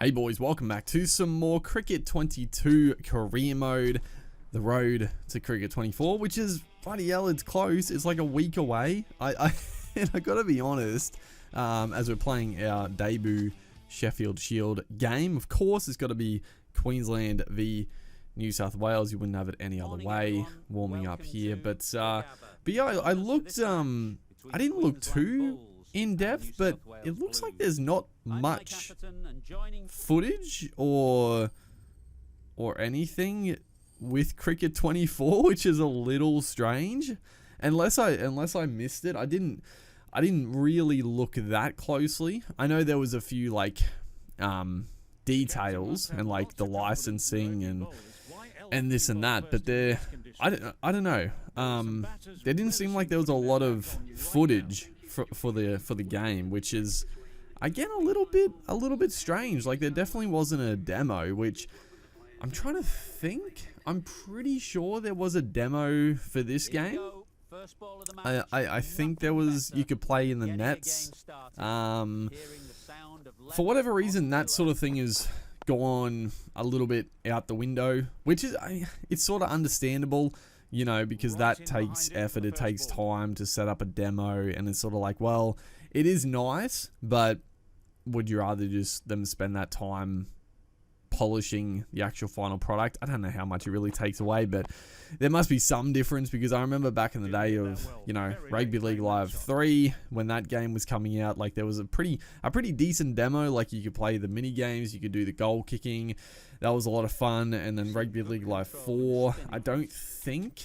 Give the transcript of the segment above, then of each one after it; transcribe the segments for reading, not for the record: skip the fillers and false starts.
Hey boys, welcome back to some more Cricket 22 career mode. The road to Cricket 24, which is, bloody hell, it's close. It's like a week away. And I gotta be honest, as we're playing our debut Sheffield Shield game, of course it's gotta be Queensland v New South Wales. You wouldn't have it any other way, warming up here. But yeah, I looked, I didn't look too in depth, but it looks like there's not much footage or anything with Cricket 24, which is a little strange. Unless I missed it. I didn't really look that closely. I know there was a few like details and like the licensing and this and that, but I don't know. There didn't seem like there was a lot of footage for the game, which is again a little bit strange. Like there definitely wasn't a demo, which I'm trying to think. I'm pretty sure there was a demo for this game. I think there was, you could play in the nets. For whatever reason, that sort of thing has gone a little bit out the window, which is, it's sort of understandable, you know, because that takes effort, it takes time to set up a demo, and it's sort of like, well, it is nice, but would you rather just them spend that time polishing the actual final product? I don't know how much it really takes away, but there must be some difference, because I remember back in the day of, you know, Rugby League Live 3, when that game was coming out, like there was a pretty decent demo. Like you could play the mini games, you could do the goal kicking, that was a lot of fun. And then Rugby League Live 4, I don't think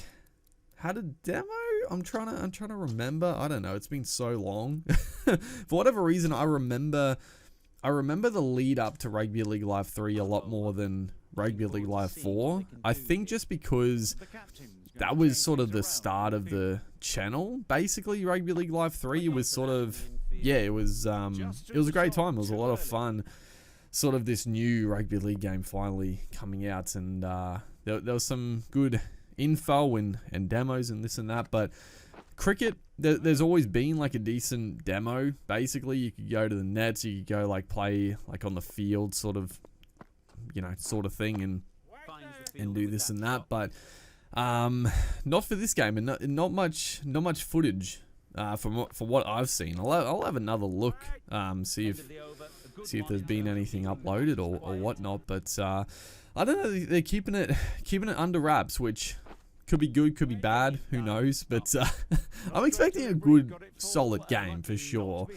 had a demo. I'm trying to remember. I don't know, it's been so long. For whatever reason, I remember the lead up to Rugby League Live 3 a lot more than Rugby League Live 4. I think just because that was sort of the start of the channel. Basically, Rugby League Live 3 was sort of, yeah, it was a great time. It was a lot of fun. Sort of this new Rugby League game finally coming out, and there was some good info and demos and this and that, but cricket, there's always been like a decent demo. Basically, you could go to the nets, you could go like play like on the field, sort of, you know, sort of thing, and do this and that. But not for this game, and not much footage from what I've seen. I'll have another look, see if there's been anything uploaded or whatnot. But I don't know. They're keeping it under wraps, which could be good, could be bad, who knows, but I'm expecting a good, solid game for sure.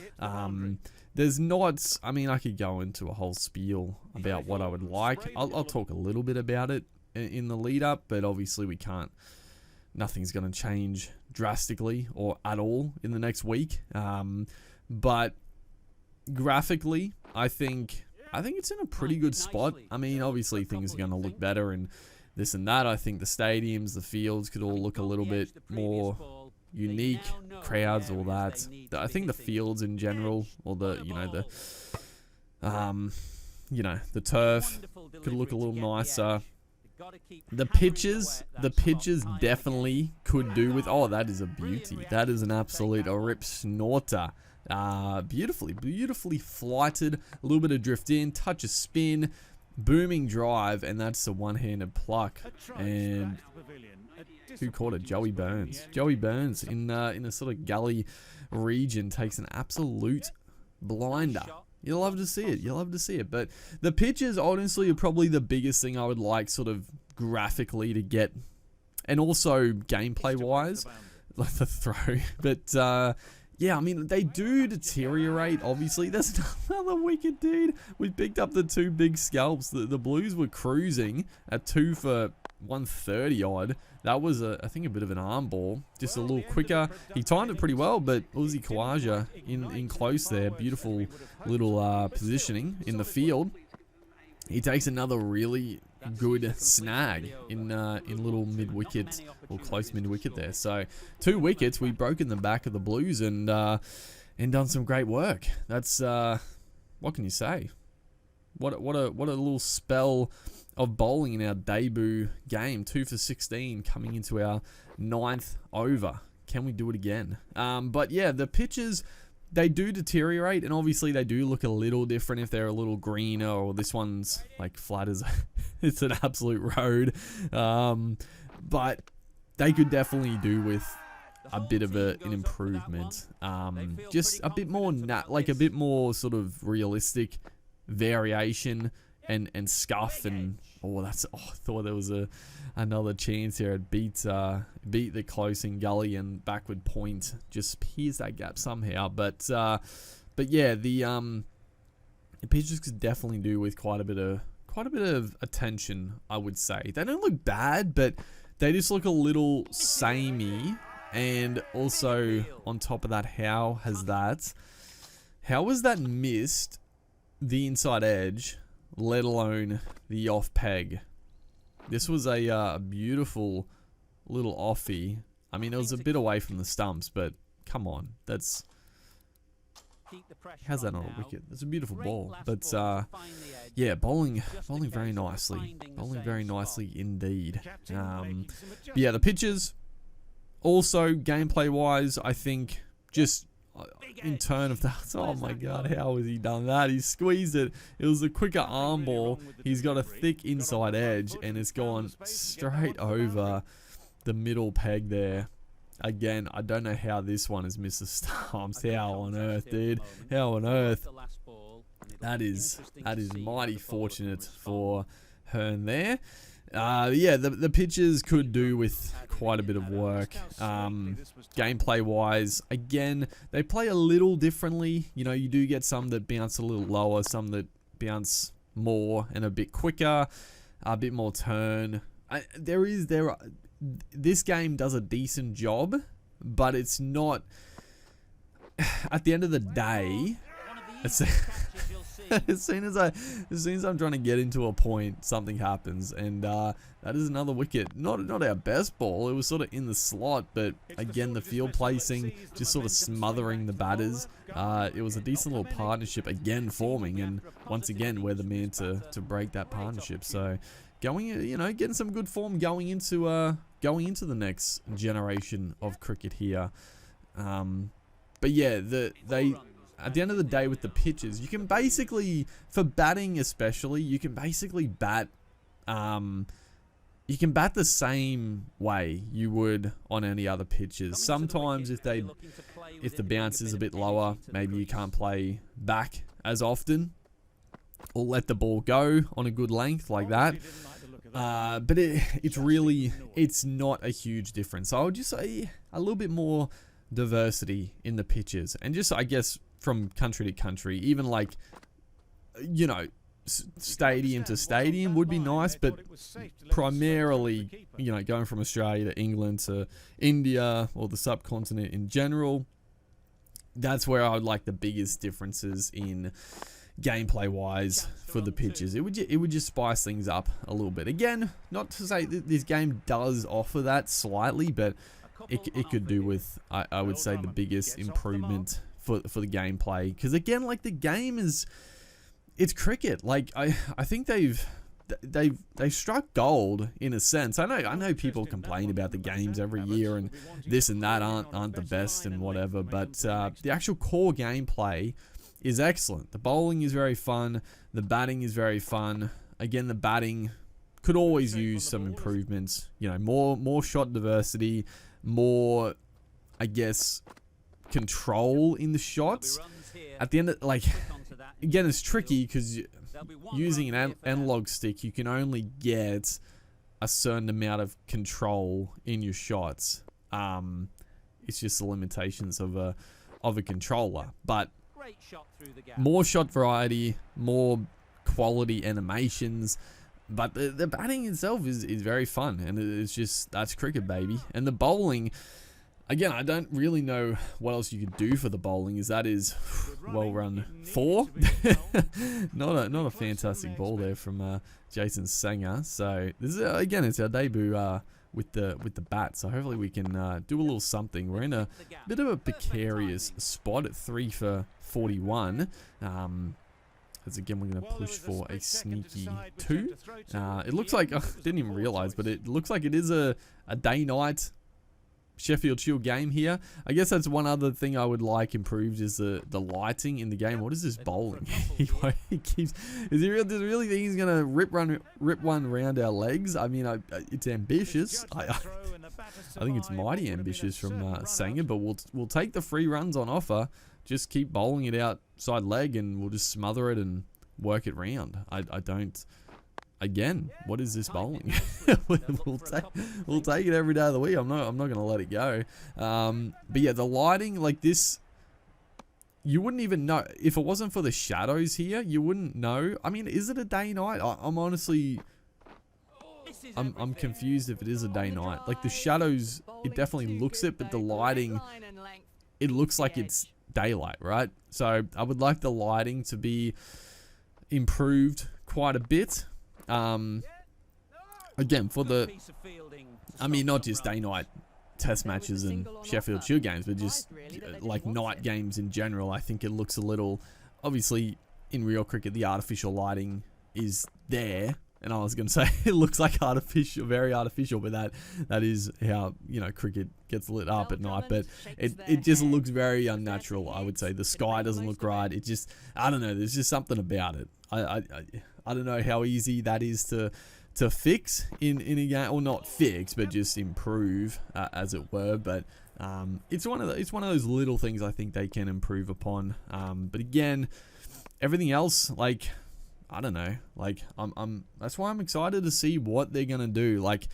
There's not, I mean, I could go into a whole spiel about what I would like. I'll talk a little bit about it in the lead up, but obviously we can't, nothing's going to change drastically or at all in the next week. But graphically, I think it's in a pretty good spot. I mean, obviously things are going to look better and this and that. I think the stadiums, the fields could all look a little bit more unique, crowds, all that. I think the fields in general, or the turf could look a little nicer. The pitches definitely could do with, oh, that is a beauty. That is an absolute rip snorter. Beautifully flighted, a little bit of drift in, touch of spin, booming drive, and that's a one-handed pluck. And who caught it? Joey Burns. Joey Burns in a sort of gully region takes an absolute blinder. You'll love to see it. But the pitches, honestly, are probably the biggest thing I would like, sort of graphically, to get, and also gameplay-wise, like the throw. But yeah, I mean, they do deteriorate, obviously. There's another wicket, dude. We picked up the 2 big scalps. The Blues were cruising at 2 for 130 odd. That was, I think, a bit of an arm ball. Just a little quicker. He timed it pretty well, but Uzi Khawaja in close there. Beautiful little positioning in the field. He takes another really good snag in little mid-wicket, or close mid-wicket there. So 2 wickets, we've broken the back of the Blues and done some great work. That's what can you say? What a little spell of bowling in our debut game. 2 for 16 coming into our 9th over. Can we do it again? But yeah, the pitches they do deteriorate, and obviously they do look a little different if they're a little greener, or this one's like flat as it's an absolute road. But they could definitely do with a bit of an improvement. Just a bit more like a bit more sort of realistic variation and scuff, and I thought there was another chance here. It beat the close and gully and backward point, just pierce that gap somehow. But yeah, the pitchers could definitely do with quite a bit of attention, I would say. They don't look bad, but they just look a little samey. And also on top of that, how has that missed the inside edge, let alone the off peg? This was a beautiful little offie. I mean, it was a bit away from the stumps, but come on, how's that not a wicket? That's a beautiful ball. But yeah, bowling very nicely, indeed. But yeah, the pitches. Also, gameplay wise, I think just in turn of that. Oh my god, how has he done that? He squeezed it. It was a quicker arm ball. He's got a thick inside edge, and it's gone straight over the middle peg there. Again, I don't know how this one has missed the stumps. How on earth, dude? How on earth? That is mighty fortunate for Hearn there. Yeah, the pitches could do with quite a bit of work. Gameplay wise, again, they play a little differently. You know, you do get some that bounce a little lower, some that bounce more and a bit quicker, a bit more turn. This game does a decent job, but it's not. At the end of the day, as soon as I'm trying to get into a point, something happens, and that is another wicket. Not our best ball. It was sort of in the slot, but again, the field placing just sort of smothering the batters. It was a decent little partnership again forming, and once again, we're the man to break that partnership. So, getting some good form going into the next generation of cricket here. But yeah, at the end of the day with the pitches, you can basically, for batting especially, you can basically bat the same way you would on any other pitches. Sometimes if the bounce is a bit lower, maybe you can't play back as often, or let the ball go on a good length like that. But it's not a huge difference. So I would just say a little bit more diversity in the pitches, and just, I guess, from country to country, even like, stadium to stadium would be nice, but primarily, going from Australia to England to India or the subcontinent in general, that's where I would like the biggest differences in gameplay wise for the pitches. It would just spice things up a little bit. Again, not to say that this game does offer that slightly, but it could do with, I would say, the biggest improvement for the gameplay. Because again, like, the game it's cricket. Like, I think they've struck gold in a sense. I know people complain about the games every year and this and that aren't the best and whatever, but the actual core gameplay is excellent. The bowling is very fun. The batting is very fun. Again, the batting could always use some improvements. More shot diversity, more, I guess, control in the shots. At the end of, again, it's tricky because using an analog stick, you can only get a certain amount of control in your shots. It's just the limitations of a controller. But more shot variety, more quality animations. But the batting itself is very fun, and that's cricket, baby. And the bowling, again, I don't really know what else you could do for the bowling, as that is well run 4. not a fantastic ball there from Jason Sanger. So this is again, it's our debut with the bat. So hopefully we can do a little something. We're in a bit of a precarious spot at 3 for 41. As again, we're going to push for a sneaky 2. It looks like, I didn't even realize, but it looks like it is a day-night Sheffield Shield game here. I guess that's one other thing I would like improved is the lighting in the game. What is this bowling? he keeps. Does he really think he's gonna rip one around our legs? I mean, it's ambitious. I think it's mighty ambitious from Sanger, but we'll take the free runs on offer. Just keep bowling it outside leg, and we'll just smother it and work it round. I don't. Again, what is this bowling? we'll take it every day of the week. I'm not gonna let it go. But yeah, the lighting like this, you wouldn't even know if it wasn't for the shadows here. You wouldn't know. I mean, is it a day night? I'm honestly, I'm confused if it is a day night. Like the shadows, it definitely looks it, but the lighting, it looks like it's daylight, right? So I would like the lighting to be improved quite a bit. Again, for the, I mean, not just day-night test matches and Sheffield Shield games, but just like night games in general. I think it looks a little, obviously in real cricket, the artificial lighting is there. And I was going to say it looks like artificial, very artificial, but that is how, you know, cricket gets lit up at night. But it just looks very unnatural, I would say. The sky doesn't look right. It just, I don't know, there's just something about it. I don't know how easy that is to fix in a game, or not fix, but just improve, as it were. But it's one of those little things I think they can improve upon. But again, everything else, like, I don't know, like that's why I'm excited to see what they're gonna do. Like,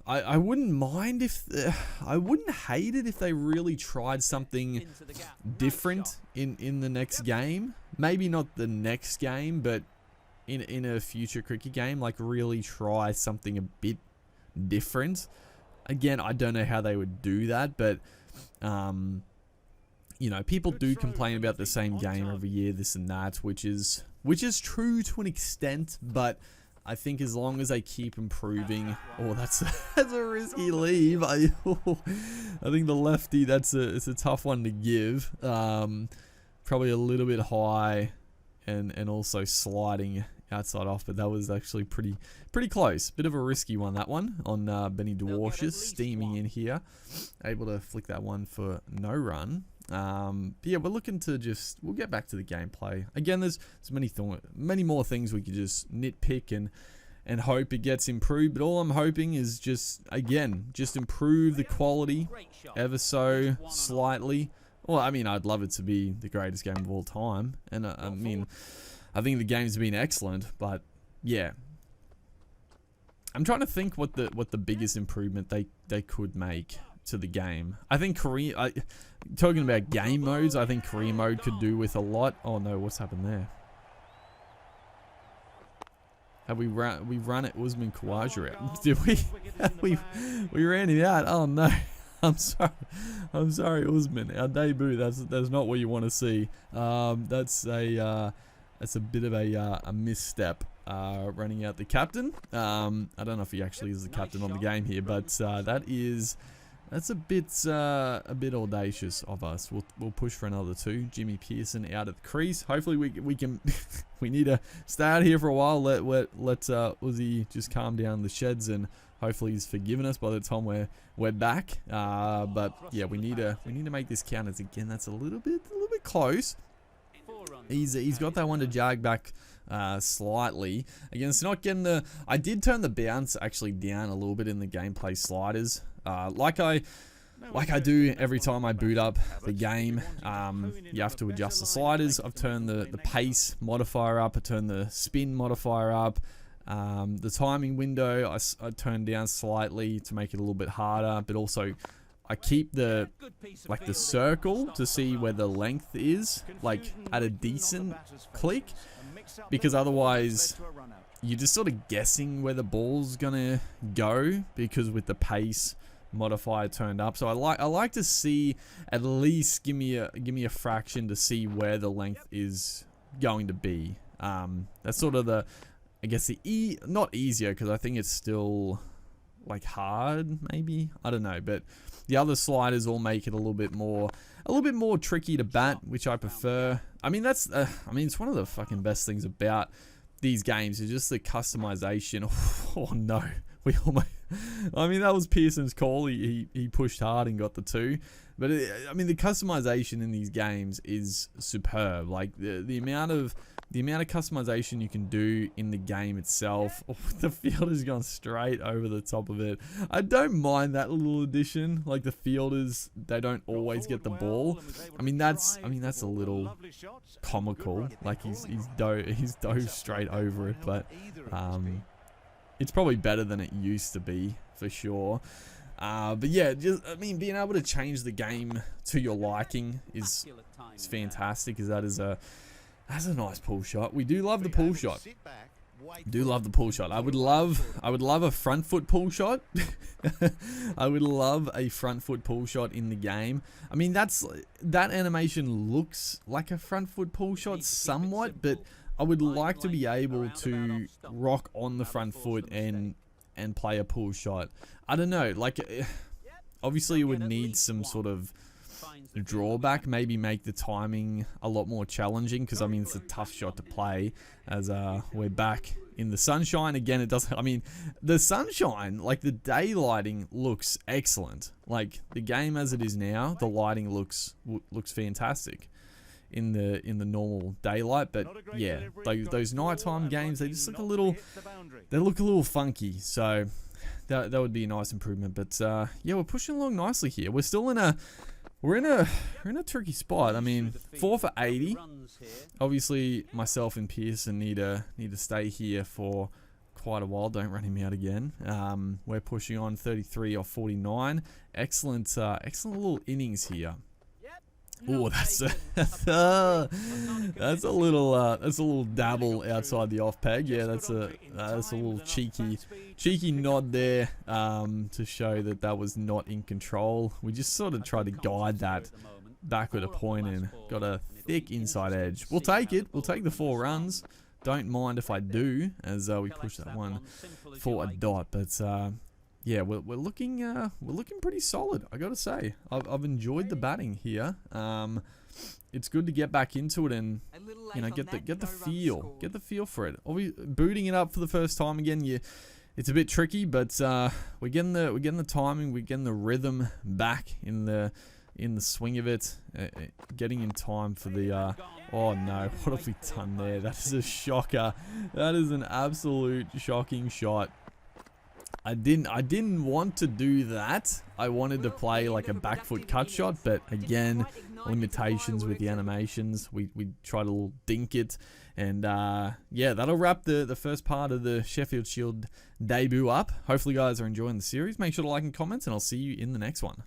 I wouldn't mind if I wouldn't hate it if they really tried something different in the next game. Maybe not the next game, but in a future cricket game, like really try something a bit different. Again, I don't know how they would do that, but you know, people do complain about the same game every year, this and that, which is true to an extent, but I think as long as they keep improving, that's a risky leave. I think the lefty, it's a tough one to give. Probably a little bit high, and also sliding outside off, but that was actually pretty close. Bit of a risky one, that one on Benny Dwarshuis, steaming in here, able to flick that one for no run. But yeah, we're looking to we'll get back to the gameplay. Again, there's many more things we could just nitpick and hope it gets improved, but all I'm hoping is just improve the quality ever so slightly. Well, I mean, I'd love it to be the greatest game of all time, and I mean, I think the game's been excellent, but yeah, I'm trying to think what the biggest improvement they could make to the game. I think talking about game modes, I think career mode could do with a lot. Oh no, what's happened there? Have we run it Usman Khawaja out? Did we ran him out? Oh no. I'm sorry, Usman. Our debut. That's not what you want to see. That's a bit of a misstep. Running out the captain. I don't know if he actually is the captain on the game here, but that's a bit audacious of us. We'll push for another 2. Jimmy Pearson out at the crease. Hopefully we can. We need to stay out here for a while. Let Uzi just calm down the sheds, and hopefully he's forgiven us by the time we're back. But yeah, we need to make this count. As again, that's a little bit close. He's got that one to jag back slightly. Again, it's not getting the. I did turn the bounce actually down a little bit in the gameplay sliders. Like I do every time I boot up the game. You have to adjust the sliders. I've turned the pace modifier up. I turned the spin modifier up. The timing window I turned down slightly to make it a little bit harder, but also I keep the circle to see where the length is, like at a decent click, because otherwise you're just sort of guessing where the ball's gonna go, because with the pace modifier turned up. So I like to see, at least give me a fraction to see where the length is going to be. That's sort of the, I guess not easier, because I think it's still like hard, maybe, I don't know, but the other sliders all make it a little bit more tricky to bat, which I prefer. I mean, it's one of the fucking best things about these games is just the customization. Oh no, I mean, that was Pearson's call. He pushed hard and got the 2. But I mean, the customization in these games is superb. Like the amount of customization you can do in the game itself. Oh, the fielders gone straight over the top of it. I don't mind that little addition. Like the fielders, they don't always get the ball. I mean, that's a little comical. Like he's dove straight over it, but it's probably better than it used to be for sure. But yeah, I mean, being able to change the game to your liking is fantastic, because that's a nice pull shot. We do love the pull shot. I would love a front foot pull shot. I would love a front foot pull shot in the game. I mean, that animation looks like a front foot pull shot somewhat, but I would like to be able to rock on the front foot and play a pull shot. I don't know, like obviously it would need some sort of drawback, maybe make the timing a lot more challenging, because I mean, it's a tough shot to play, as we're back in the sunshine again. It doesn't, I mean, the sunshine, like the day lighting looks excellent. Like the game as it is now, the lighting looks fantastic in the normal daylight, but yeah, those nighttime games, they just look a little funky. So that would be a nice improvement. But yeah, we're pushing along nicely here. We're still in a tricky spot. I mean, 4 for 80. Obviously, myself and Pearson need to stay here for quite a while. Don't run him out again. We're pushing on 33 or 49. Excellent little innings here. Oh, that's a little dabble outside the off peg. Yeah, that's a little cheeky nod there to show that was not in control. We just sort of tried to guide that backward a point and got a thick inside edge. We'll take it. We'll take the 4 runs. Don't mind if I do, as we push that one for a dot. But yeah, we're looking pretty solid, I gotta say. I've enjoyed the batting here. It's good to get back into it and get the feel for it. Booting it up for the first time again, it's a bit tricky, but we're getting the timing, we're getting the rhythm back in the swing of it, getting in time for the. Oh no, what have we done there? That is a shocker. That is an absolute shocking shot. I didn't want to do that. I wanted to play like a back foot cut shot, but again, limitations with the animations. We try to dink it, and yeah, that'll wrap the first part of the Sheffield Shield debut up. Hopefully, you guys are enjoying the series. Make sure to like and comment, and I'll see you in the next one.